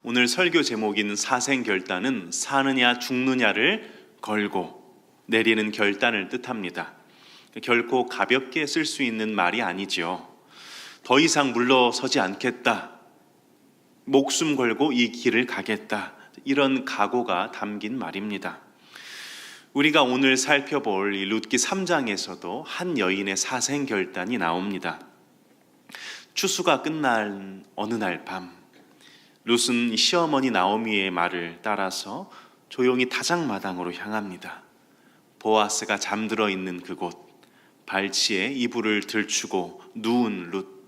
오늘 설교 제목인 사생결단은 사느냐 죽느냐를 걸고 내리는 결단을 뜻합니다. 결코 가볍게 쓸 수 있는 말이 아니죠. 더 이상 물러서지 않겠다, 목숨 걸고 이 길을 가겠다, 이런 각오가 담긴 말입니다. 우리가 오늘 살펴볼 이 룻기 3장에서도 한 여인의 사생결단이 나옵니다. 추수가 끝난 어느 날 밤, 룻은 시어머니 나오미의 말을 따라서 조용히 타작마당으로 향합니다. 보아스가 잠들어 있는 그곳, 발치에 이불을 들추고 누운 룻.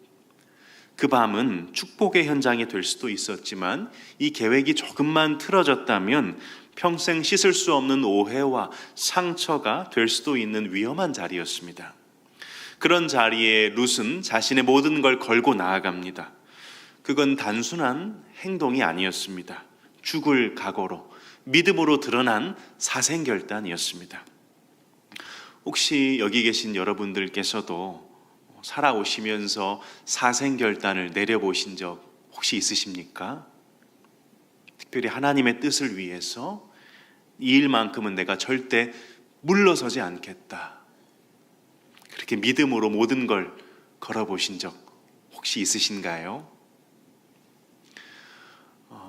그 밤은 축복의 현장이 될 수도 있었지만 이 계획이 조금만 틀어졌다면 평생 씻을 수 없는 오해와 상처가 될 수도 있는 위험한 자리였습니다. 그런 자리에 룻은 자신의 모든 걸 걸고 나아갑니다. 그건 단순한 행동이 아니었습니다. 죽을 각오로, 믿음으로 드러난 사생결단이었습니다. 혹시 여기 계신 여러분들께서도 살아오시면서 사생결단을 내려보신 적 혹시 있으십니까? 특별히 하나님의 뜻을 위해서 이 일만큼은 내가 절대 물러서지 않겠다, 그렇게 믿음으로 모든 걸 걸어보신 적 혹시 있으신가요?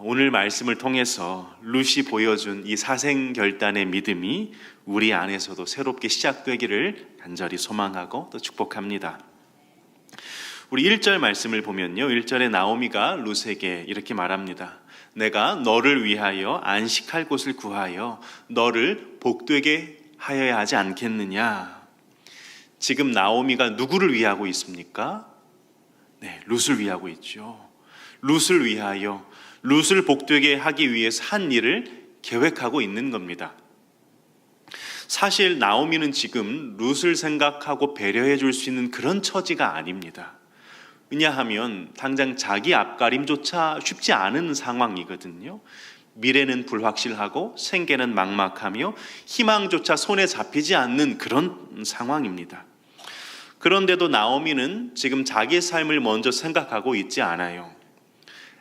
오늘 말씀을 통해서 룻이 보여준 이 사생결단의 믿음이 우리 안에서도 새롭게 시작되기를 간절히 소망하고 또 축복합니다. 우리 1절 말씀을 보면요, 1절에 나오미가 룻에게 이렇게 말합니다. 내가 너를 위하여 안식할 곳을 구하여 너를 복되게 하여야 하지 않겠느냐. 지금 나오미가 누구를 위하고 있습니까? 네, 룻을 위하고 있죠. 룻을 위하여, 룻을 복되게 하기 위해서 한 일을 계획하고 있는 겁니다. 사실 나오미는 지금 룻을 생각하고 배려해 줄 수 있는 그런 처지가 아닙니다. 왜냐하면 당장 자기 앞가림조차 쉽지 않은 상황이거든요. 미래는 불확실하고 생계는 막막하며 희망조차 손에 잡히지 않는 그런 상황입니다. 그런데도 나오미는 지금 자기의 삶을 먼저 생각하고 있지 않아요.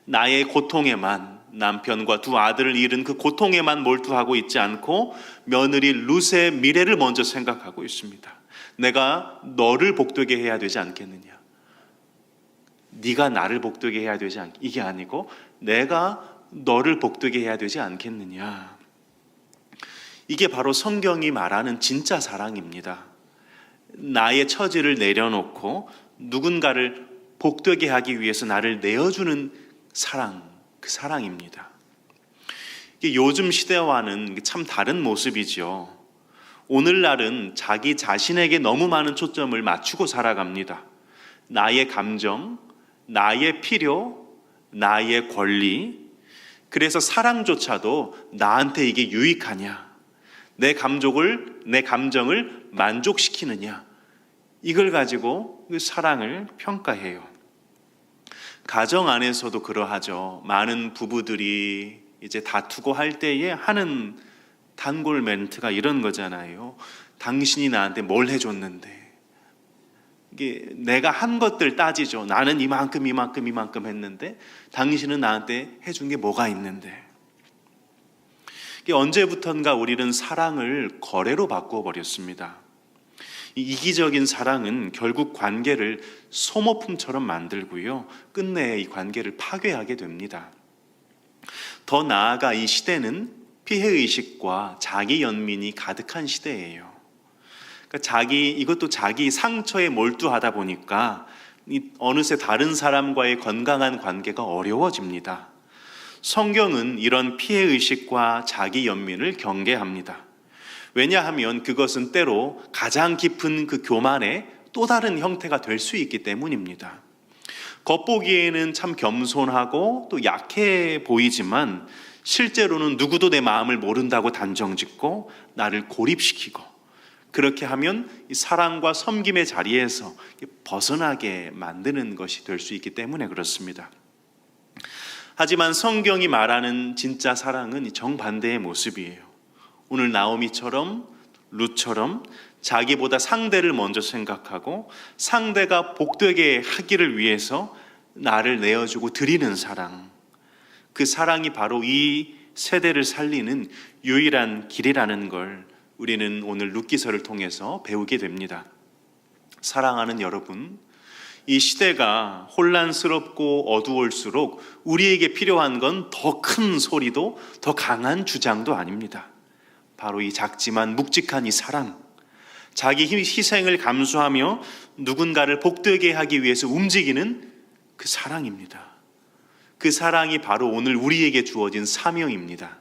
나의 고통에만, 남편과 두 아들을 잃은 그 고통에만 몰두하고 있지 않고 며느리 룻의 미래를 먼저 생각하고 있습니다. 내가 너를 복되게 해야 되지 않겠느냐, 네가 나를 복되게 해야 되지 않겠느냐, 이게 아니고 내가 너를 복되게 해야 되지 않겠느냐. 이게 바로 성경이 말하는 진짜 사랑입니다. 나의 처지를 내려놓고 누군가를 복되게 하기 위해서 나를 내어주는 사랑, 그 사랑입니다. 이게 요즘 시대와는 참 다른 모습이죠. 오늘날은 자기 자신에게 너무 많은 초점을 맞추고 살아갑니다. 나의 감정, 나의 필요, 나의 권리. 그래서 사랑조차도 나한테 이게 유익하냐, 내 감정을 만족시키느냐, 이걸 가지고 그 사랑을 평가해요. 가정 안에서도 그러하죠. 많은 부부들이 이제 다투고 할 때에 하는 단골 멘트가 이런 거잖아요. 당신이 나한테 뭘 해줬는데. 이게 내가 한 것들 따지죠. 나는 이만큼 했는데 당신은 나한테 해준 게 뭐가 있는데. 이게 언제부턴가 우리는 사랑을 거래로 바꾸어 버렸습니다. 이 이기적인 사랑은 결국 관계를 소모품처럼 만들고요, 끝내 이 관계를 파괴하게 됩니다. 더 나아가 이 시대는 피해의식과 자기 연민이 가득한 시대예요. 그러니까 이것도 자기 상처에 몰두하다 보니까 어느새 다른 사람과의 건강한 관계가 어려워집니다. 성경은 이런 피해의식과 자기 연민을 경계합니다. 왜냐하면 그것은 때로 가장 깊은 그 교만의 또 다른 형태가 될 수 있기 때문입니다. 겉보기에는 참 겸손하고 또 약해 보이지만 실제로는 누구도 내 마음을 모른다고 단정짓고 나를 고립시키고, 그렇게 하면 이 사랑과 섬김의 자리에서 벗어나게 만드는 것이 될 수 있기 때문에 그렇습니다. 하지만 성경이 말하는 진짜 사랑은 정반대의 모습이에요. 오늘 나오미처럼, 룻처럼 자기보다 상대를 먼저 생각하고 상대가 복되게 하기를 위해서 나를 내어주고 드리는 사랑, 그 사랑이 바로 이 세대를 살리는 유일한 길이라는 걸 우리는 오늘 룻기서를 통해서 배우게 됩니다. 사랑하는 여러분, 이 시대가 혼란스럽고 어두울수록 우리에게 필요한 건 더 큰 소리도 더 강한 주장도 아닙니다. 바로 이 작지만 묵직한 이 사랑, 자기 희생을 감수하며 누군가를 복되게 하기 위해서 움직이는 그 사랑입니다. 그 사랑이 바로 오늘 우리에게 주어진 사명입니다.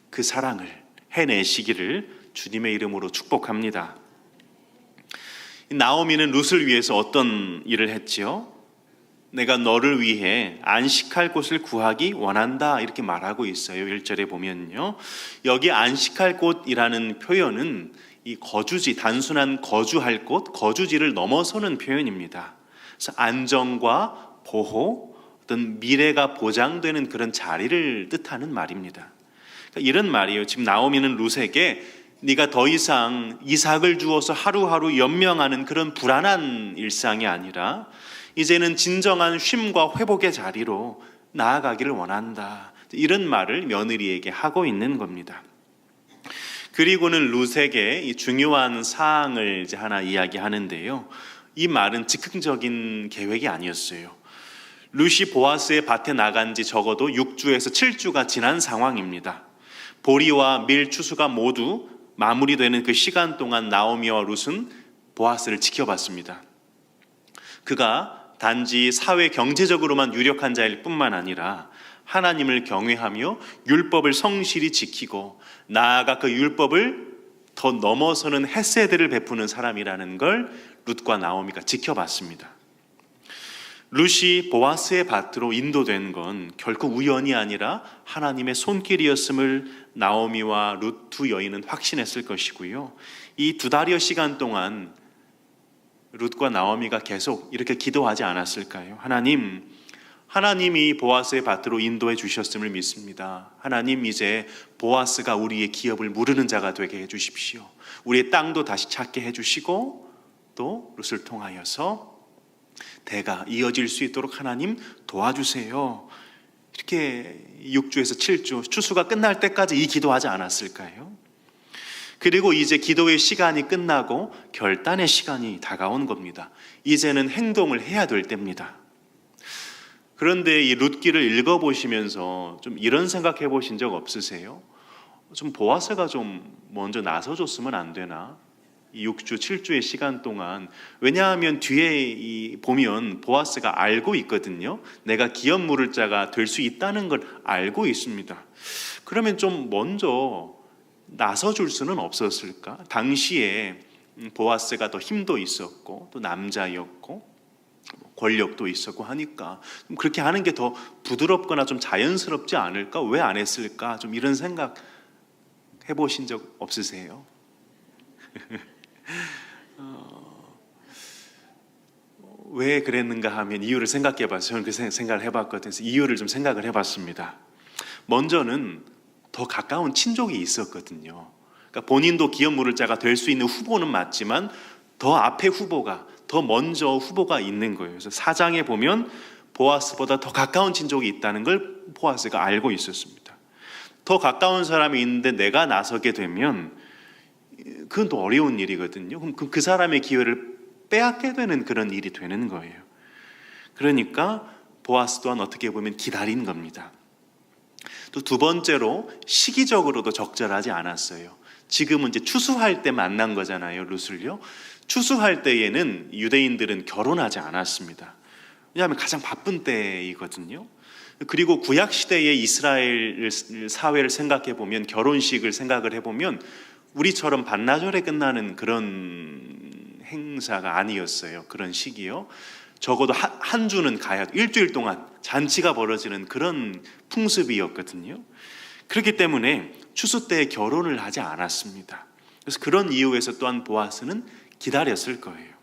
그 사랑을 해내시기를 주님의 이름으로 축복합니다. 나오미는 룻을 위해서 어떤 일을 했지요? 내가 너를 위해 안식할 곳을 구하기 원한다, 이렇게 말하고 있어요. 1절에 보면요, 여기 안식할 곳이라는 표현은 이 거주지, 단순한 거주할 곳, 거주지를 넘어서는 표현입니다. 그래서 안정과 보호, 어떤 미래가 보장되는 그런 자리를 뜻하는 말입니다. 그러니까 이런 말이에요. 지금 나오미는 룻에게 네가 더 이상 이삭을 주어서 하루하루 연명하는 그런 불안한 일상이 아니라 이제는 진정한 쉼과 회복의 자리로 나아가기를 원한다, 이런 말을 며느리에게 하고 있는 겁니다. 그리고는 룻에게 이 중요한 사항을 이제 하나 이야기하는데요, 이 말은 즉흥적인 계획이 아니었어요. 룻이 보아스의 밭에 나간 지 적어도 6주에서 7주가 지난 상황입니다. 보리와 밀 추수가 모두 마무리되는 그 시간 동안 나오미와 룻은 보아스를 지켜봤습니다. 그가 단지 사회 경제적으로만 유력한 자일 뿐만 아니라 하나님을 경외하며 율법을 성실히 지키고 나아가 그 율법을 더 넘어서는 헤세드를 베푸는 사람이라는 걸 룻과 나오미가 지켜봤습니다. 룻이 보아스의 밭으로 인도된 건 결코 우연이 아니라 하나님의 손길이었음을 나오미와 룻 두 여인은 확신했을 것이고요, 이 2달여 시간 동안 룻과 나오미가 계속 이렇게 기도하지 않았을까요? 하나님이 보아스의 밭으로 인도해 주셨음을 믿습니다. 하나님, 이제 보아스가 우리의 기업을 무르는 자가 되게 해주십시오. 우리의 땅도 다시 찾게 해주시고 또 룻을 통하여서 대가 이어질 수 있도록 하나님 도와주세요. 이렇게 6주에서 7주 추수가 끝날 때까지 이 기도하지 않았을까요? 그리고 이제 기도의 시간이 끝나고 결단의 시간이 다가온 겁니다. 이제는 행동을 해야 될 때입니다. 그런데 이 룻기를 읽어보시면서 좀 이런 생각해 보신 적 없으세요? 좀 보아스가 좀 먼저 나서줬으면 안 되나? 이 6주, 7주의 시간 동안. 왜냐하면 뒤에 보면 보아스가 알고 있거든요. 내가 기업 물을 자가 될 수 있다는 걸 알고 있습니다. 그러면 좀 먼저 나서줄 수는 없었을까? 당시에 보아스가 더 힘도 있었고 또 남자였고 권력도 있었고 하니까 그렇게 하는 게 더 부드럽거나 좀 자연스럽지 않을까? 왜 안 했을까? 좀 이런 생각 해보신 적 없으세요? 왜 그랬는가 하면 이유를 생각해 봤어요. 저는 그 생각을 해봤거든요. 그래서 이유를 좀 생각을 해봤습니다. 먼저는 더 가까운 친족이 있었거든요. 그러니까 본인도 기업 물을 자가 될 수 있는 후보는 맞지만 더 앞에 후보가, 더 먼저 후보가 있는 거예요. 그래서 4장에 보면 보아스보다 더 가까운 친족이 있다는 걸 보아스가 알고 있었습니다. 더 가까운 사람이 있는데 내가 나서게 되면 그건 또 어려운 일이거든요. 그럼 그 사람의 기회를 빼앗게 되는 그런 일이 되는 거예요. 그러니까 보아스 또한 어떻게 보면 기다린 겁니다. 또 두 번째로 시기적으로도 적절하지 않았어요. 지금은 이제 추수할 때 만난 거잖아요, 룻을요. 추수할 때에는 유대인들은 결혼하지 않았습니다. 왜냐하면 가장 바쁜 때이거든요. 그리고 구약 시대의 이스라엘 사회를 생각해 보면, 결혼식을 생각을 해보면 우리처럼 반나절에 끝나는 그런 행사가 아니었어요. 그런 시기요. 적어도 한 주는 가야, 일주일 동안 잔치가 벌어지는 그런 풍습이었거든요. 그렇기 때문에 추수 때 결혼을 하지 않았습니다. 그래서 그런 이유에서 또한 보아스는 기다렸을 거예요.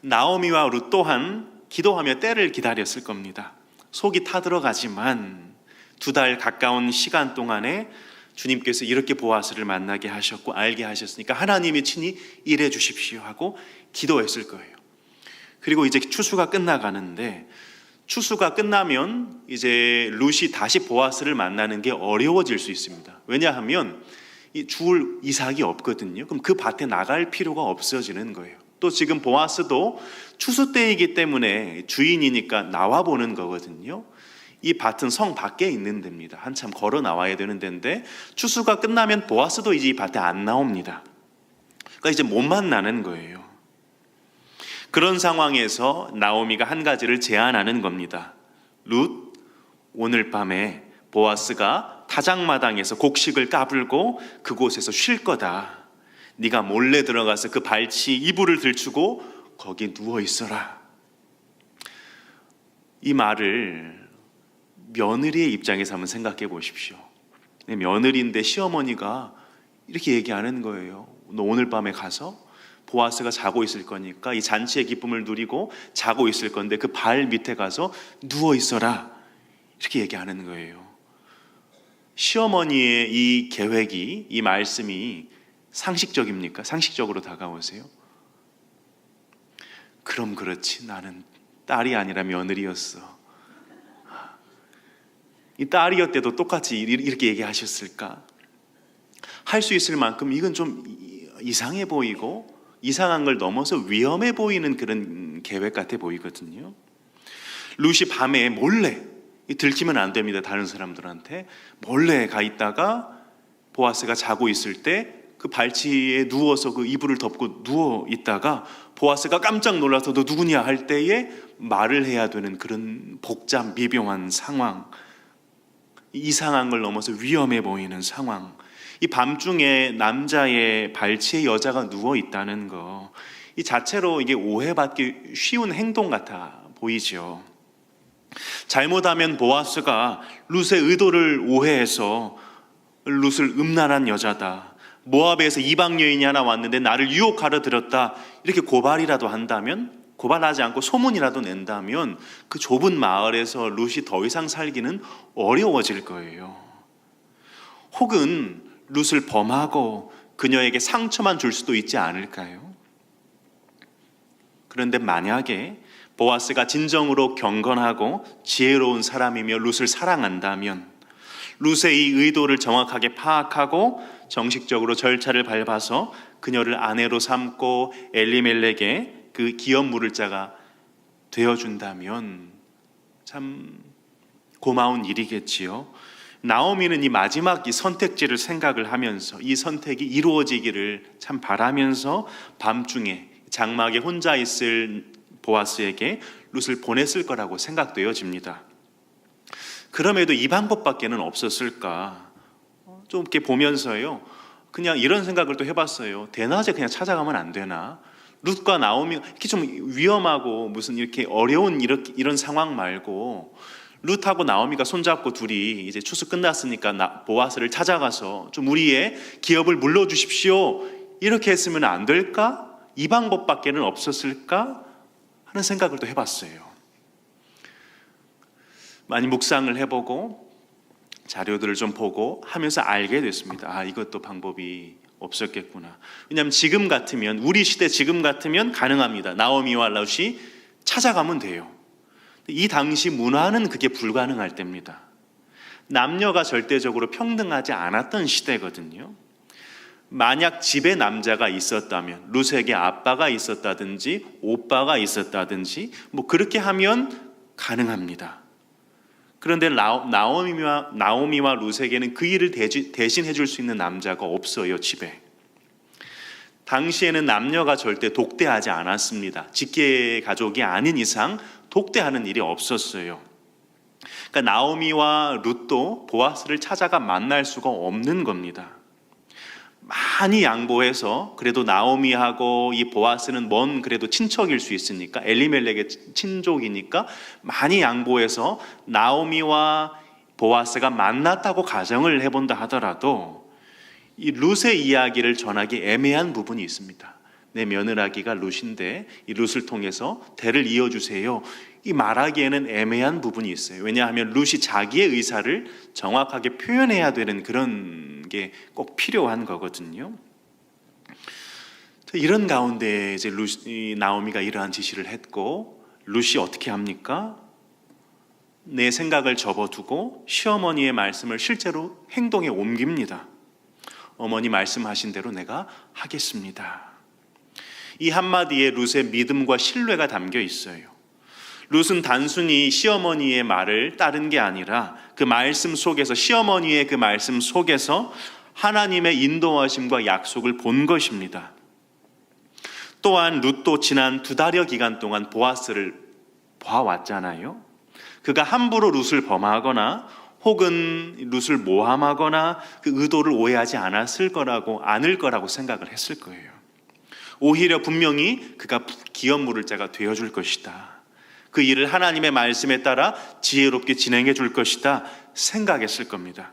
나오미와 룻 또한 기도하며 때를 기다렸을 겁니다. 속이 타들어가지만 2달 가까운 시간 동안에 주님께서 이렇게 보아스를 만나게 하셨고 알게 하셨으니까 하나님이 친히 일해 주십시오 하고 기도했을 거예요. 그리고 이제 추수가 끝나가는데 추수가 끝나면 이제 룻이 다시 보아스를 만나는 게 어려워질 수 있습니다. 왜냐하면 이 주울 이삭이 없거든요. 그럼 그 밭에 나갈 필요가 없어지는 거예요. 또 지금 보아스도 추수 때이기 때문에 주인이니까 나와 보는 거거든요. 이 밭은 성 밖에 있는 데입니다. 한참 걸어 나와야 되는 데인데 추수가 끝나면 보아스도 이제 이 밭에 안 나옵니다. 그러니까 이제 못 만나는 거예요. 그런 상황에서 나오미가 한 가지를 제안하는 겁니다. 룻, 오늘 밤에 보아스가 타작마당에서 곡식을 까불고 그곳에서 쉴 거다. 네가 몰래 들어가서 그 발치 이불을 들추고 거기 누워 있어라. 이 말을 며느리의 입장에서 한번 생각해 보십시오. 며느리인데 시어머니가 이렇게 얘기하는 거예요. 너 오늘 밤에 가서 보아스가 자고 있을 거니까 이 잔치의 기쁨을 누리고 자고 있을 건데 그 발 밑에 가서 누워 있어라. 이렇게 얘기하는 거예요. 시어머니의 이 계획이, 이 말씀이 상식적입니까? 상식적으로 다가오세요? 그럼 그렇지, 나는 딸이 아니라 며느리였어. 이 딸이었대도 똑같이 이렇게 얘기하셨을까? 할 수 있을 만큼 이건 좀 이상해 보이고 이상한 걸 넘어서 위험해 보이는 그런 계획 같아 보이거든요. 룻이 밤에 몰래, 들키면 안 됩니다. 다른 사람들한테 몰래 가 있다가 보아스가 자고 있을 때 그 발치에 누워서 그 이불을 덮고 누워 있다가 보아스가 깜짝 놀라서 너 누구냐 할 때에 말을 해야 되는 그런 복잡 미묘한 상황, 이상한 걸 넘어서 위험해 보이는 상황. 이 밤중에 남자의 발치에 여자가 누워 있다는 거, 이 자체로 이게 오해받기 쉬운 행동 같아 보이죠. 잘못하면 보아스가 룻의 의도를 오해해서 룻을 음란한 여자다, 모압에서 이방 여인이 하나 왔는데 나를 유혹하러 들었다, 이렇게 고발이라도 한다면, 고발하지 않고 소문이라도 낸다면 그 좁은 마을에서 룻이 더 이상 살기는 어려워질 거예요. 혹은 룻을 범하고 그녀에게 상처만 줄 수도 있지 않을까요? 그런데 만약에 보아스가 진정으로 경건하고 지혜로운 사람이며 룻을 사랑한다면 룻의 이 의도를 정확하게 파악하고 정식적으로 절차를 밟아서 그녀를 아내로 삼고 엘리멜렉의 그 기업 물을 자가 되어준다면 참 고마운 일이겠지요. 나오미는 이 마지막 이 선택지를 생각을 하면서 이 선택이 이루어지기를 참 바라면서 밤중에 장막에 혼자 있을 보아스에게 룻을 보냈을 거라고 생각되어집니다. 그럼에도 이 방법밖에는 없었을까? 좀 이렇게 보면서요, 그냥 이런 생각을 또 해봤어요. 대낮에 그냥 찾아가면 안 되나? 룻과 나오미 이렇게 좀 위험하고 무슨 이렇게 어려운 이런 상황 말고 룻하고 나오미가 손잡고 둘이 이제 추수 끝났으니까 보아스를 찾아가서 좀 우리의 기업을 물려주십시오, 이렇게 했으면 안 될까? 이 방법밖에는 없었을까? 하는 생각을 또 해봤어요. 많이 묵상을 해보고 자료들을 좀 보고 하면서 알게 됐습니다. 아, 이것도 방법이 없었겠구나. 왜냐하면 지금 같으면, 우리 시대 지금 같으면 가능합니다. 나오미와 룻이 찾아가면 돼요. 이 당시 문화는 그게 불가능할 때입니다. 남녀가 절대적으로 평등하지 않았던 시대거든요. 만약 집에 남자가 있었다면, 룻에게 아빠가 있었다든지 오빠가 있었다든지 뭐 그렇게 하면 가능합니다. 그런데 나오미와 룻에게는 그 일을 대신해 줄 수 있는 남자가 없어요, 집에. 당시에는 남녀가 절대 독대하지 않았습니다. 직계 가족이 아닌 이상 독대하는 일이 없었어요. 그러니까 나오미와 룻도 보아스를 찾아가 만날 수가 없는 겁니다. 많이 양보해서, 그래도 나오미하고 이 보아스는 먼 그래도 친척일 수 있으니까, 엘리멜렉의 친족이니까 많이 양보해서 나오미와 보아스가 만났다고 가정을 해본다 하더라도 이 룻의 이야기를 전하기 애매한 부분이 있습니다. 내 며느라기가 룻인데 이 룻을 통해서 대를 이어주세요, 이 말하기에는 애매한 부분이 있어요. 왜냐하면 룻이 자기의 의사를 정확하게 표현해야 되는 그런 게 꼭 필요한 거거든요. 이런 가운데 이제 나오미가 이러한 지시를 했고, 룻이 어떻게 합니까? 내 생각을 접어두고 시어머니의 말씀을 실제로 행동에 옮깁니다. 어머니 말씀하신 대로 내가 하겠습니다. 이 한마디에 룻의 믿음과 신뢰가 담겨 있어요. 룻은 단순히 시어머니의 말을 따른 게 아니라 그 말씀 속에서, 시어머니의 그 말씀 속에서 하나님의 인도하심과 약속을 본 것입니다. 또한 룻도 지난 2달여 기간 동안 보아스를 봐왔잖아요. 그가 함부로 룻을 범하거나 혹은 룻을 모함하거나 그 의도를 오해하지 않을 거라고 생각을 했을 거예요. 오히려 분명히 그가 기업 물을 자가 되어줄 것이다. 그 일을 하나님의 말씀에 따라 지혜롭게 진행해 줄 것이다 생각했을 겁니다.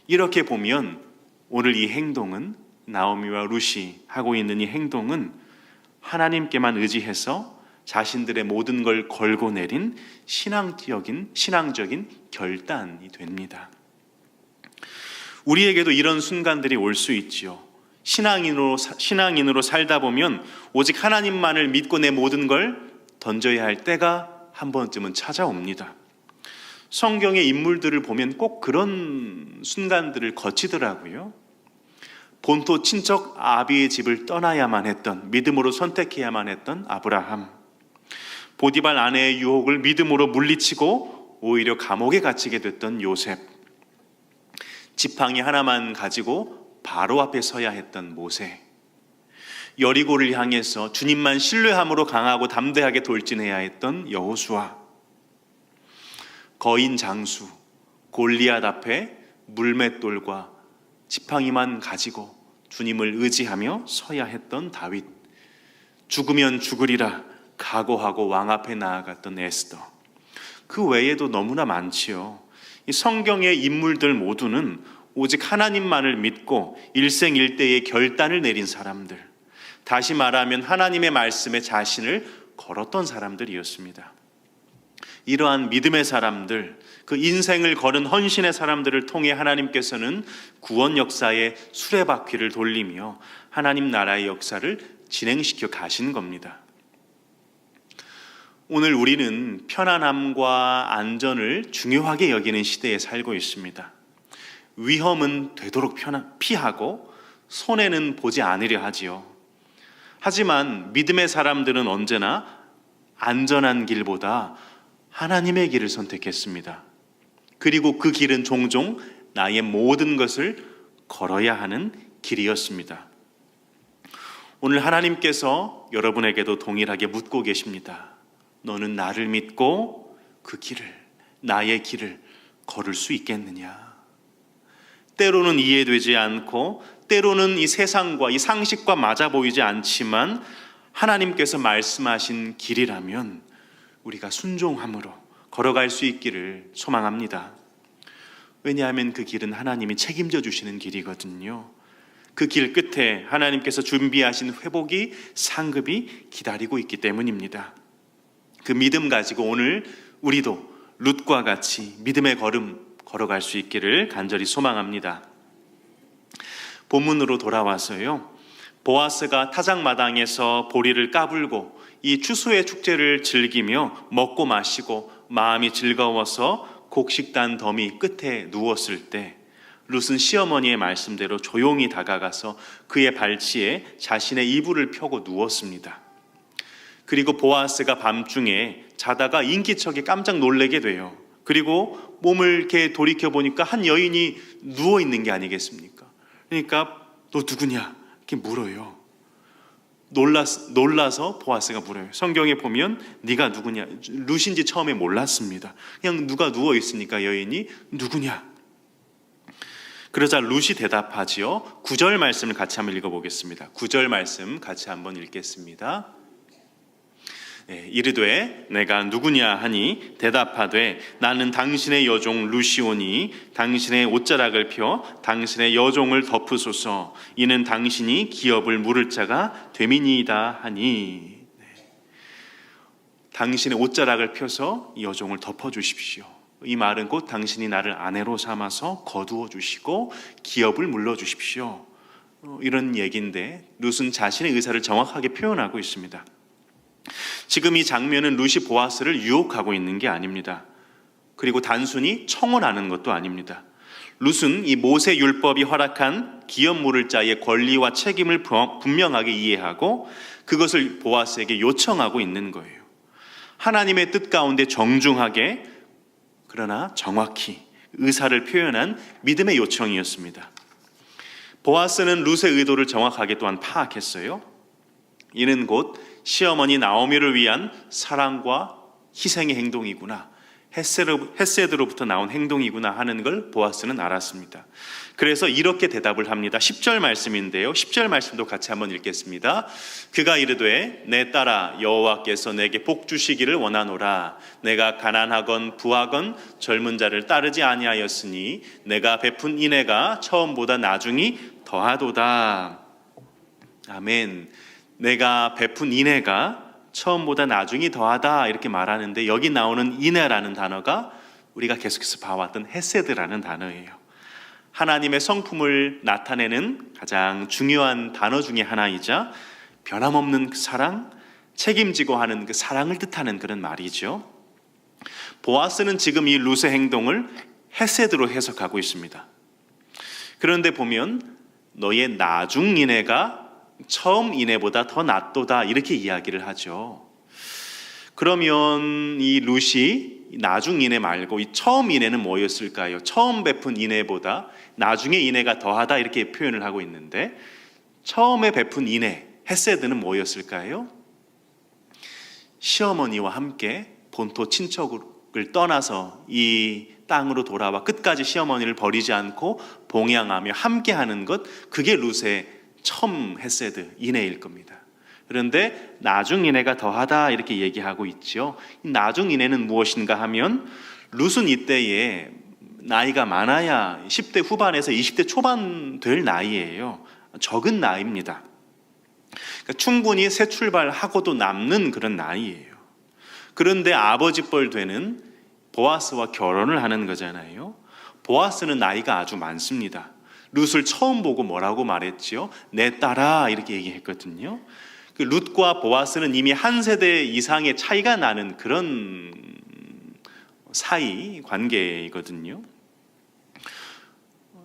이렇게 보면 오늘 이 행동은, 나오미와 룻이 하고 있는 이 행동은 하나님께만 의지해서 자신들의 모든 걸 걸고 내린 신앙적인 결단이 됩니다. 우리에게도 이런 순간들이 올 수 있지요. 신앙인으로 살다 보면 오직 하나님만을 믿고 내 모든 걸 던져야 할 때가 한 번쯤은 찾아옵니다. 성경의 인물들을 보면 꼭 그런 순간들을 거치더라고요. 본토 친척 아비의 집을 떠나야만 했던, 믿음으로 선택해야만 했던 아브라함, 보디발 아내의 유혹을 믿음으로 물리치고 오히려 감옥에 갇히게 됐던 요셉, 지팡이 하나만 가지고 바로 앞에 서야 했던 모세, 여리고를 향해서 주님만 신뢰함으로 강하고 담대하게 돌진해야 했던 여호수아, 거인 장수 골리앗 앞에 물맷돌과 지팡이만 가지고 주님을 의지하며 서야 했던 다윗, 죽으면 죽으리라 각오하고 왕 앞에 나아갔던 에스더, 그 외에도 너무나 많지요. 이 성경의 인물들 모두는 오직 하나님만을 믿고 일생일대의 결단을 내린 사람들, 다시 말하면 하나님의 말씀에 자신을 걸었던 사람들이었습니다. 이러한 믿음의 사람들, 그 인생을 걸은 헌신의 사람들을 통해 하나님께서는 구원 역사의 수레바퀴를 돌리며 하나님 나라의 역사를 진행시켜 가신 겁니다. 오늘 우리는 편안함과 안전을 중요하게 여기는 시대에 살고 있습니다. 위험은 되도록 피하고 손해는 보지 않으려 하지요. 하지만 믿음의 사람들은 언제나 안전한 길보다 하나님의 길을 선택했습니다. 그리고 그 길은 종종 나의 모든 것을 걸어야 하는 길이었습니다. 오늘 하나님께서 여러분에게도 동일하게 묻고 계십니다. 너는 나를 믿고 그 길을, 나의 길을 걸을 수 있겠느냐? 때로는 이해되지 않고 때로는 이 세상과 이 상식과 맞아 보이지 않지만 하나님께서 말씀하신 길이라면 우리가 순종함으로 걸어갈 수 있기를 소망합니다. 왜냐하면 그 길은 하나님이 책임져 주시는 길이거든요. 그 길 끝에 하나님께서 준비하신 회복이, 상급이 기다리고 있기 때문입니다. 그 믿음 가지고 오늘 우리도 룻과 같이 믿음의 걸음 걸어갈 수 있기를 간절히 소망합니다. 본문으로 돌아와서요, 보아스가 타작마당에서 보리를 까불고 이 추수의 축제를 즐기며 먹고 마시고 마음이 즐거워서 곡식단 더미 끝에 누웠을 때 룻은 시어머니의 말씀대로 조용히 다가가서 그의 발치에 자신의 이불을 펴고 누웠습니다. 그리고 보아스가 밤중에 자다가 인기척에 깜짝 놀라게 돼요. 그리고 몸을 이렇게 돌이켜보니까 한 여인이 누워있는 게 아니겠습니까? 그러니까 너 누구냐? 이렇게 물어요. 놀라서 보아스가 물어요. 성경에 보면 네가 누구냐? 룻인지 처음에 몰랐습니다. 그냥 누가 누워있으니까 여인이 누구냐? 그러자 룻이 대답하지요. 9절 말씀을 같이 한번 읽어보겠습니다. 9절 말씀 같이 한번 읽겠습니다. 이르되 내가 누구냐 하니 대답하되 나는 당신의 여종 룻이오니 당신의 옷자락을 펴 당신의 여종을 덮으소서. 이는 당신이 기업을 물을 자가 됨이니이다 하니. 당신의 옷자락을 펴서 여종을 덮어주십시오. 이 말은 곧 당신이 나를 아내로 삼아서 거두어 주시고 기업을 물러 주십시오, 이런 얘기인데 룻은 자신의 의사를 정확하게 표현하고 있습니다. 지금 이 장면은 룻이 보아스를 유혹하고 있는 게 아닙니다. 그리고 단순히 청혼하는 것도 아닙니다. 룻은 이 모세 율법이 허락한 기업 물을 자의 권리와 책임을 분명하게 이해하고 그것을 보아스에게 요청하고 있는 거예요. 하나님의 뜻 가운데 정중하게 그러나 정확히 의사를 표현한 믿음의 요청이었습니다. 보아스는 룻의 의도를 정확하게 또한 파악했어요. 이는 곧 시어머니 나오미를 위한 사랑과 희생의 행동이구나, 헷세드로부터 나온 행동이구나 하는 걸 보아스는 알았습니다. 그래서 이렇게 대답을 합니다. 10절 말씀인데요, 10절 말씀도 같이 한번 읽겠습니다. 그가 이르되 내 딸아 여호와께서 내게 복 주시기를 원하노라. 내가 가난하건 부하건 젊은 자를 따르지 아니하였으니 내가 베푼 인애가 처음보다 나중이 더하도다. 아멘. 내가 베푼 인애가 처음보다 나중이 더하다 이렇게 말하는데, 여기 나오는 인애라는 단어가 우리가 계속해서 봐왔던 헤세드라는 단어예요. 하나님의 성품을 나타내는 가장 중요한 단어 중에 하나이자 변함없는 그 사랑, 책임지고 하는 그 사랑을 뜻하는 그런 말이죠. 보아스는 지금 이 룻의 행동을 헤세드로 해석하고 있습니다. 그런데 보면 너의 나중 인애가 처음 인애보다 더 낫도다 이렇게 이야기를 하죠. 그러면 이 룻이 나중 인애 말고 이 처음 인애는 뭐였을까요? 처음 베푼 인애보다 나중의 인애가 더하다 이렇게 표현을 하고 있는데, 처음에 베푼 인애 헤세드는 뭐였을까요? 시어머니와 함께 본토 친척을 떠나서 이 땅으로 돌아와 끝까지 시어머니를 버리지 않고 봉양하며 함께하는 것, 그게 룻의 처음 헤세드 인애일 겁니다. 그런데 나중 인애가 더하다 이렇게 얘기하고 있죠. 나중 인애는 무엇인가 하면, 룻은 이때에 나이가 많아야 10대 후반에서 20대 초반 될 나이예요. 적은 나이입니다. 그러니까 충분히 새 출발하고도 남는 그런 나이예요. 그런데 아버지 뻘 되는 보아스와 결혼을 하는 거잖아요. 보아스는 나이가 아주 많습니다. 룻을 처음 보고 뭐라고 말했지요? 내 딸아 이렇게 얘기했거든요. 그 룻과 보아스는 이미 한 세대 이상의 차이가 나는 그런 사이 관계이거든요.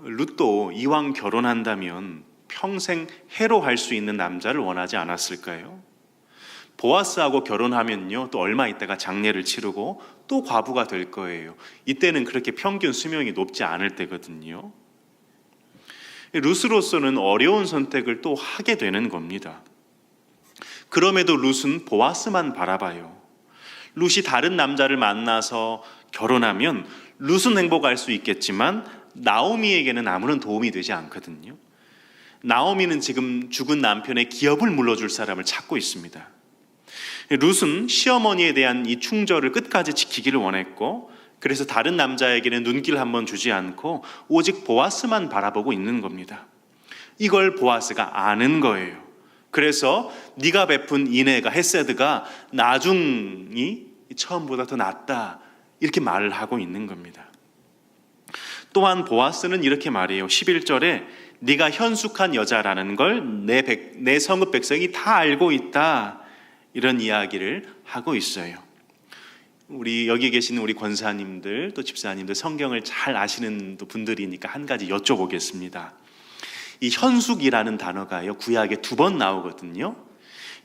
룻도 이왕 결혼한다면 평생 해로할 수 있는 남자를 원하지 않았을까요? 보아스하고 결혼하면요, 또 얼마 있다가 장례를 치르고 또 과부가 될 거예요. 이때는 그렇게 평균 수명이 높지 않을 때거든요. 룻으로서는 어려운 선택을 또 하게 되는 겁니다. 그럼에도 룻은 보아스만 바라봐요. 룻이 다른 남자를 만나서 결혼하면 룻은 행복할 수 있겠지만 나오미에게는 아무런 도움이 되지 않거든요. 나오미는 지금 죽은 남편의 기업을 물러줄 사람을 찾고 있습니다. 룻은 시어머니에 대한 이 충절을 끝까지 지키기를 원했고, 그래서 다른 남자에게는 눈길 한번 주지 않고 오직 보아스만 바라보고 있는 겁니다. 이걸 보아스가 아는 거예요. 그래서 네가 베푼 인애가 헤세드가 나중이 처음보다 더 낫다 이렇게 말을 하고 있는 겁니다. 또한 보아스는 이렇게 말해요. 11절에 네가 현숙한 여자라는 걸 내 성읍 백성이 다 알고 있다, 이런 이야기를 하고 있어요. 우리 여기 계시는 우리 권사님들 또 집사님들 성경을 잘 아시는 분들이니까 한 가지 여쭤보겠습니다. 이 현숙이라는 단어가요, 구약에 2번 나오거든요.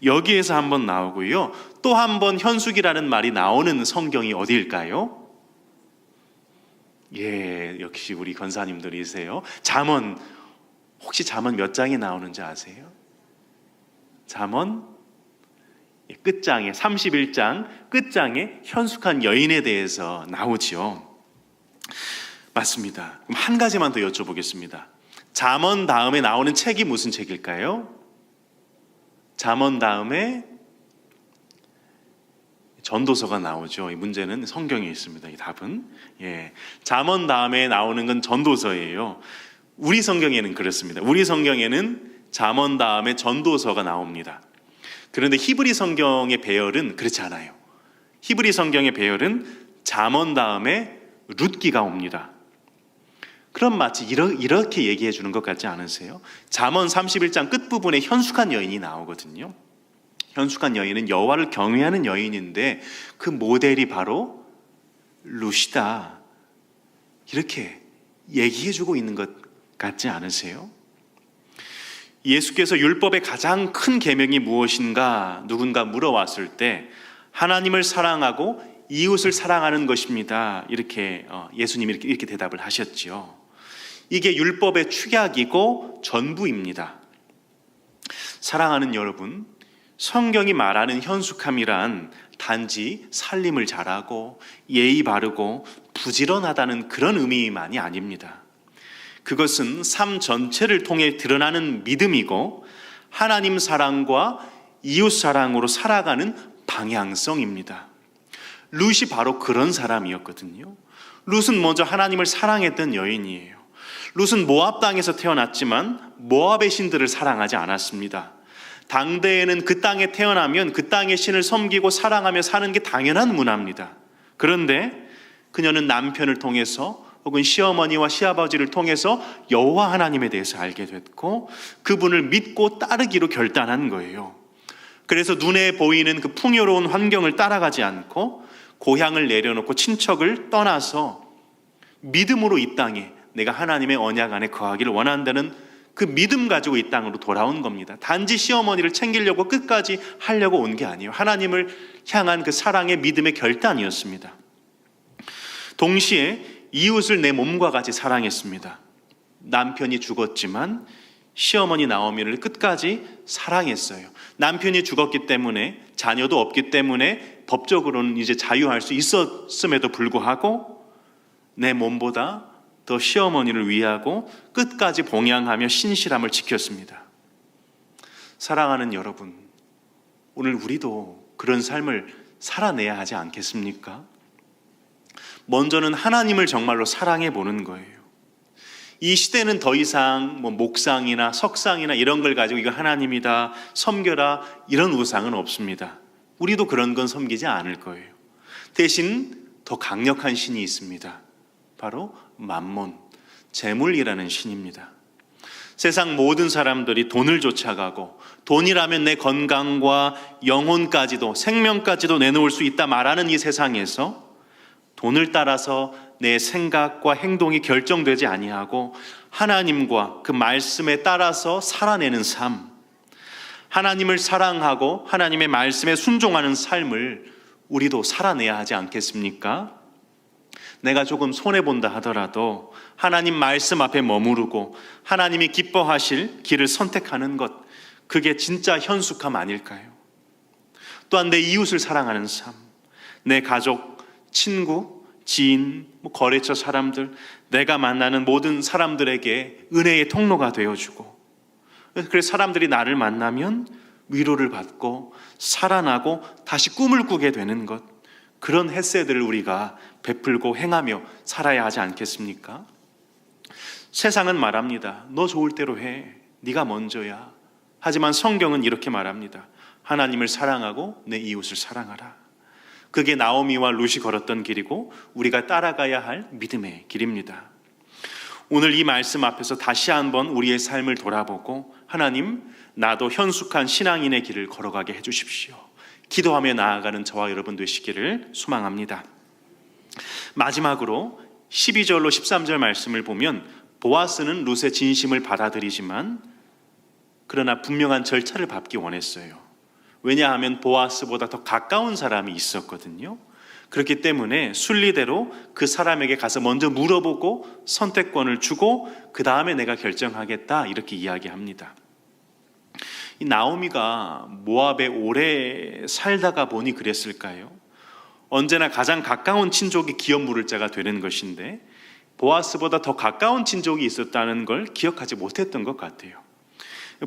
여기에서 한 번 나오고요, 또 한 번 현숙이라는 말이 나오는 성경이 어디일까요? 예, 역시 우리 권사님들이세요. 잠언, 혹시 잠언 몇 장이 나오는지 아세요? 잠언 끝장에 31장 끝장에 현숙한 여인에 대해서 나오지요. 맞습니다. 그럼 한 가지만 더 여쭤보겠습니다. 잠언 다음에 나오는 책이 무슨 책일까요? 잠언 다음에 전도서가 나오죠. 이 문제는 성경에 있습니다. 이 답은 잠언 다음에 나오는 건 전도서예요. 우리 성경에는 그렇습니다. 우리 성경에는 잠언 다음에 전도서가 나옵니다. 그런데 히브리 성경의 배열은 그렇지 않아요. 히브리 성경의 배열은 잠언 다음에 룻기가 옵니다. 그럼 마치 이렇게 얘기해 주는 것 같지 않으세요? 잠언 31장 끝부분에 현숙한 여인이 나오거든요. 현숙한 여인은 여호와를 경외하는 여인인데 그 모델이 바로 룻이다 이렇게 얘기해주고 있는 것 같지 않으세요? 예수께서 율법의 가장 큰 계명이 무엇인가 누군가 물어왔을 때 하나님을 사랑하고 이웃을 사랑하는 것입니다. 이렇게 예수님이 이렇게 대답을 하셨지요. 이게 율법의 축약이고 전부입니다. 사랑하는 여러분, 성경이 말하는 현숙함이란 단지 살림을 잘하고 예의 바르고 부지런하다는 그런 의미만이 아닙니다. 그것은 삶 전체를 통해 드러나는 믿음이고 하나님 사랑과 이웃 사랑으로 살아가는 방향성입니다. 룻이 바로 그런 사람이었거든요. 룻은 먼저 하나님을 사랑했던 여인이에요. 룻은 모압 땅에서 태어났지만 모압의 신들을 사랑하지 않았습니다. 당대에는 그 땅에 태어나면 그 땅의 신을 섬기고 사랑하며 사는 게 당연한 문화입니다. 그런데 그녀는 남편을 통해서 혹은 시어머니와 시아버지를 통해서 여호와 하나님에 대해서 알게 됐고 그분을 믿고 따르기로 결단한 거예요. 그래서 눈에 보이는 그 풍요로운 환경을 따라가지 않고 고향을 내려놓고 친척을 떠나서 믿음으로 이 땅에 내가 하나님의 언약 안에 거하기를 원한다는 그 믿음 가지고 이 땅으로 돌아온 겁니다. 단지 시어머니를 챙기려고 끝까지 하려고 온 게 아니에요. 하나님을 향한 그 사랑의 믿음의 결단이었습니다. 동시에 이웃을 내 몸과 같이 사랑했습니다. 남편이 죽었지만 시어머니 나오미를 끝까지 사랑했어요. 남편이 죽었기 때문에 자녀도 없기 때문에 법적으로는 이제 자유할 수 있었음에도 불구하고 내 몸보다 더 시어머니를 위하고 끝까지 봉양하며 신실함을 지켰습니다. 사랑하는 여러분, 오늘 우리도 그런 삶을 살아내야 하지 않겠습니까? 먼저는 하나님을 정말로 사랑해 보는 거예요. 이 시대는 더 이상 목상이나 석상이나 이런 걸 가지고 이거 하나님이다, 섬겨라 이런 우상은 없습니다. 우리도 그런 건 섬기지 않을 거예요. 대신 더 강력한 신이 있습니다. 바로 맘몬, 재물이라는 신입니다. 세상 모든 사람들이 돈을 쫓아가고 돈이라면 내 건강과 영혼까지도 생명까지도 내놓을 수 있다 말하는 이 세상에서 돈을 따라서 내 생각과 행동이 결정되지 아니하고 하나님과 그 말씀에 따라서 살아내는 삶, 하나님을 사랑하고 하나님의 말씀에 순종하는 삶을 우리도 살아내야 하지 않겠습니까? 내가 조금 손해본다 하더라도 하나님 말씀 앞에 머무르고 하나님이 기뻐하실 길을 선택하는 것, 그게 진짜 현숙함 아닐까요? 또한 내 이웃을 사랑하는 삶, 내 가족, 친구, 지인, 거래처 사람들, 내가 만나는 모든 사람들에게 은혜의 통로가 되어주고, 그래서 사람들이 나를 만나면 위로를 받고 살아나고 다시 꿈을 꾸게 되는 것, 그런 햇새들을 우리가 베풀고 행하며 살아야 하지 않겠습니까? 세상은 말합니다. 너 좋을 대로 해. 네가 먼저야. 하지만 성경은 이렇게 말합니다. 하나님을 사랑하고 내 이웃을 사랑하라. 그게 나오미와 룻이 걸었던 길이고 우리가 따라가야 할 믿음의 길입니다. 오늘 이 말씀 앞에서 다시 한번 우리의 삶을 돌아보고 하나님, 나도 현숙한 신앙인의 길을 걸어가게 해주십시오. 기도하며 나아가는 저와 여러분 되시기를 소망합니다. 마지막으로 12절로 13절 말씀을 보면 보아스는 룻의 진심을 받아들이지만 그러나 분명한 절차를 밟기 원했어요. 왜냐하면 보아스보다 더 가까운 사람이 있었거든요. 그렇기 때문에 순리대로 그 사람에게 가서 먼저 물어보고 선택권을 주고 그 다음에 내가 결정하겠다 이렇게 이야기합니다. 이 나오미가 모압에 오래 살다가 보니 그랬을까요? 언제나 가장 가까운 친족이 기업 물을 자가 되는 것인데 보아스보다 더 가까운 친족이 있었다는 걸 기억하지 못했던 것 같아요.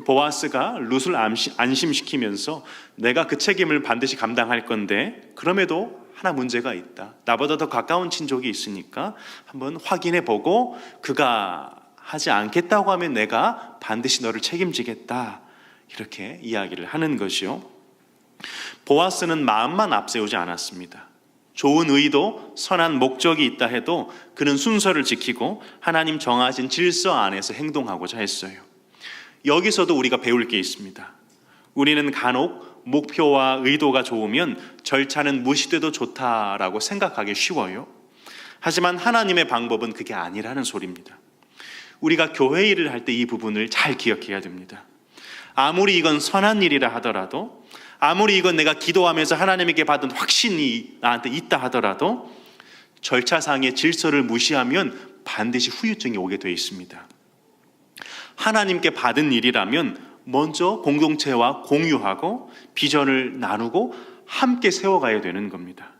보아스가 룻을 안심시키면서 내가 그 책임을 반드시 감당할 건데 그럼에도 하나 문제가 있다. 나보다 더 가까운 친족이 있으니까 한번 확인해 보고 그가 하지 않겠다고 하면 내가 반드시 너를 책임지겠다. 이렇게 이야기를 하는 것이요. 보아스는 마음만 앞세우지 않았습니다. 좋은 의도, 선한 목적이 있다 해도 그는 순서를 지키고 하나님 정하신 질서 안에서 행동하고자 했어요. 여기서도 우리가 배울 게 있습니다. 우리는 간혹 목표와 의도가 좋으면 절차는 무시돼도 좋다라고 생각하기 쉬워요. 하지만 하나님의 방법은 그게 아니라는 소리입니다. 우리가 교회 일을 할 때 이 부분을 잘 기억해야 됩니다. 아무리 이건 선한 일이라 하더라도, 아무리 이건 내가 기도하면서 하나님에게 받은 확신이 나한테 있다 하더라도 절차상의 질서를 무시하면 반드시 후유증이 오게 되어 있습니다. 하나님께 받은 일이라면 먼저 공동체와 공유하고 비전을 나누고 함께 세워가야 되는 겁니다.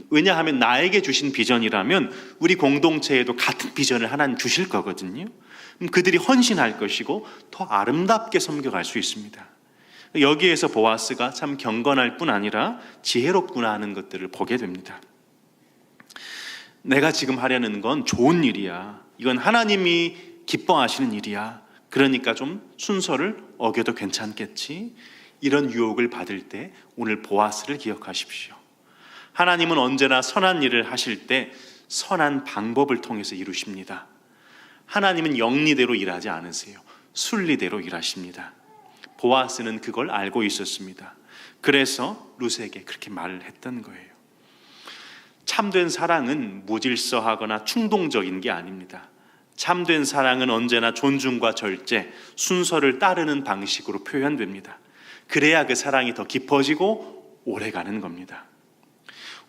왜냐하면 나에게 주신 비전이라면 우리 공동체에도 같은 비전을 하나님 주실 거거든요. 그들이 헌신할 것이고 더 아름답게 섬겨갈 수 있습니다. 여기에서 보아스가 참 경건할 뿐 아니라 지혜롭구나 하는 것들을 보게 됩니다. 내가 지금 하려는 건 좋은 일이야. 이건 하나님이 기뻐하시는 일이야. 그러니까 좀 순서를 어겨도 괜찮겠지. 이런 유혹을 받을 때 오늘 보아스를 기억하십시오. 하나님은 언제나 선한 일을 하실 때 선한 방법을 통해서 이루십니다. 하나님은 영리대로 일하지 않으세요. 순리대로 일하십니다. 보아스는 그걸 알고 있었습니다. 그래서 룻에게 그렇게 말을 했던 거예요. 참된 사랑은 무질서하거나 충동적인 게 아닙니다. 참된 사랑은 언제나 존중과 절제, 순서를 따르는 방식으로 표현됩니다. 그래야 그 사랑이 더 깊어지고 오래가는 겁니다.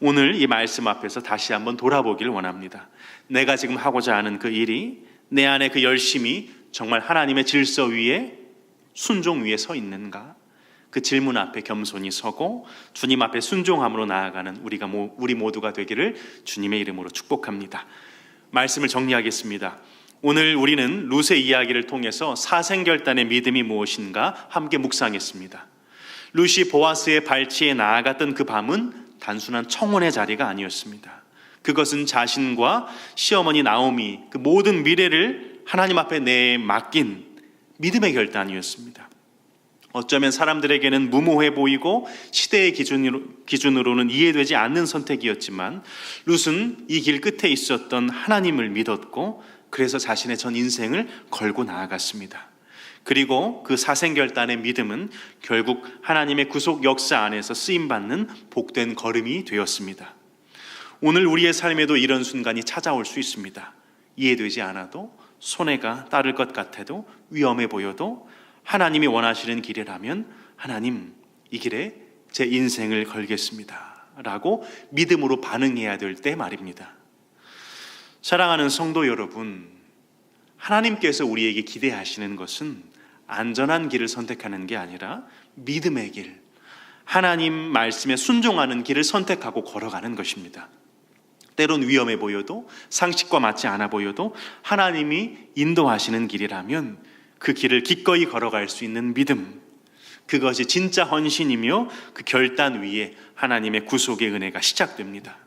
오늘 이 말씀 앞에서 다시 한번 돌아보길 원합니다. 내가 지금 하고자 하는 그 일이, 내 안에 그 열심이 정말 하나님의 질서 위에, 순종 위에 서 있는가? 그 질문 앞에 겸손히 서고 주님 앞에 순종함으로 나아가는 우리 모두가 되기를 주님의 이름으로 축복합니다. 말씀을 정리하겠습니다. 오늘 우리는 룻의 이야기를 통해서 사생결단의 믿음이 무엇인가 함께 묵상했습니다. 룻이 보아스의 발치에 나아갔던 그 밤은 단순한 청혼의 자리가 아니었습니다. 그것은 자신과 시어머니 나오미 그 모든 미래를 하나님 앞에 맡긴 믿음의 결단이었습니다. 어쩌면 사람들에게는 무모해 보이고 시대의 기준으로는 이해되지 않는 선택이었지만 룻은 이 길 끝에 있었던 하나님을 믿었고 그래서 자신의 전 인생을 걸고 나아갔습니다. 그리고 그 사생결단의 믿음은 결국 하나님의 구속 역사 안에서 쓰임받는 복된 걸음이 되었습니다. 오늘 우리의 삶에도 이런 순간이 찾아올 수 있습니다. 이해되지 않아도, 손해가 따를 것 같아도, 위험해 보여도 하나님이 원하시는 길이라면 하나님, 이 길에 제 인생을 걸겠습니다 라고 믿음으로 반응해야 될 때 말입니다. 사랑하는 성도 여러분, 하나님께서 우리에게 기대하시는 것은 안전한 길을 선택하는 게 아니라 믿음의 길, 하나님 말씀에 순종하는 길을 선택하고 걸어가는 것입니다. 때론 위험해 보여도, 상식과 맞지 않아 보여도 하나님이 인도하시는 길이라면 그 길을 기꺼이 걸어갈 수 있는 믿음, 그것이 진짜 헌신이며 그 결단 위에 하나님의 구속의 은혜가 시작됩니다.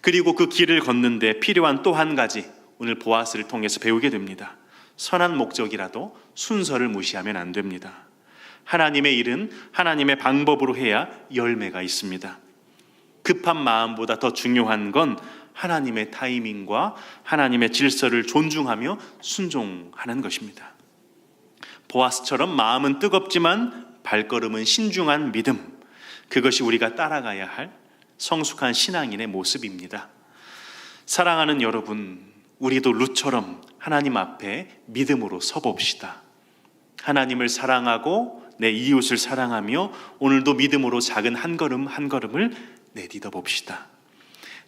그리고 그 길을 걷는데 필요한 또 한 가지, 오늘 보아스를 통해서 배우게 됩니다. 선한 목적이라도 순서를 무시하면 안 됩니다. 하나님의 일은 하나님의 방법으로 해야 열매가 있습니다. 급한 마음보다 더 중요한 건 하나님의 타이밍과 하나님의 질서를 존중하며 순종하는 것입니다. 보아스처럼 마음은 뜨겁지만 발걸음은 신중한 믿음, 그것이 우리가 따라가야 할 성숙한 신앙인의 모습입니다. 사랑하는 여러분, 우리도 룻처럼 하나님 앞에 믿음으로 서봅시다. 하나님을 사랑하고 내 이웃을 사랑하며 오늘도 믿음으로 작은 한 걸음 한 걸음을 내딛어 봅시다.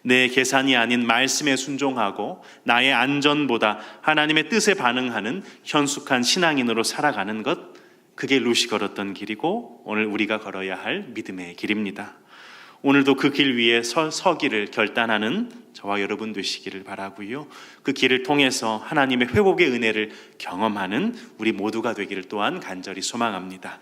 내 계산이 아닌 말씀에 순종하고 나의 안전보다 하나님의 뜻에 반응하는 현숙한 신앙인으로 살아가는 것, 그게 룻이 걸었던 길이고 오늘 우리가 걸어야 할 믿음의 길입니다. 오늘도 그 길 위에 서기를 결단하는 저와 여러분 되시기를 바라고요. 그 길을 통해서 하나님의 회복의 은혜를 경험하는 우리 모두가 되기를 또한 간절히 소망합니다.